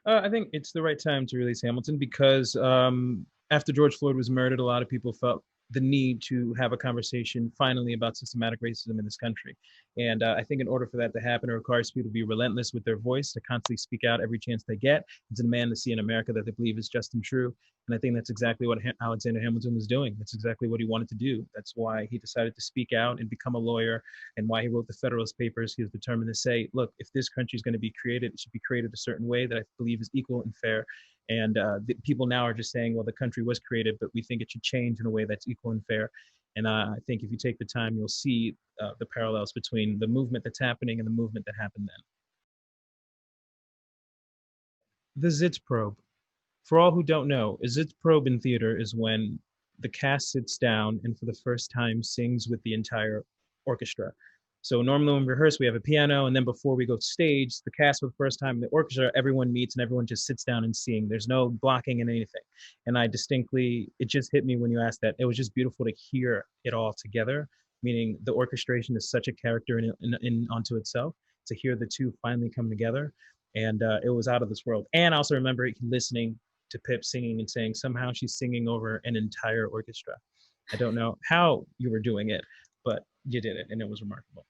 I think it's the right time to release Hamilton because after George Floyd was murdered, a lot of people felt the need to have a conversation finally about systematic racism in this country. And I think in order for that to happen, it requires people to be relentless with their voice, to constantly speak out every chance they get, and to demand to see an America that they believe is just and true. And I think that's exactly what Alexander Hamilton was doing. That's exactly what he wanted to do. That's why he decided to speak out and become a lawyer, and why he wrote the Federalist Papers. He was determined to say, look, if this country is going to be created, it should be created a certain way that I believe is equal and fair. And the people now are just saying, well, the country was created, but we think it should change in a way that's equal and fair. And I think if you take the time, you'll see the parallels between the movement that's happening and the movement that happened then. The Zitz probe. For all who don't know, a Zitz probe in theater is when the cast sits down and for the first time sings with the entire orchestra. So normally when we rehearse, we have a piano, and then before we go to stage, the cast for the first time, the orchestra, everyone meets and everyone just sits down and sings. There's no blocking and anything. And it just hit me when you asked that. It was just beautiful to hear it all together, meaning the orchestration is such a character in onto itself. To hear the two finally come together, and it was out of this world. And I also remember listening to Pip singing and saying somehow she's singing over an entire orchestra. I don't know how you were doing it, but you did it, and it was remarkable.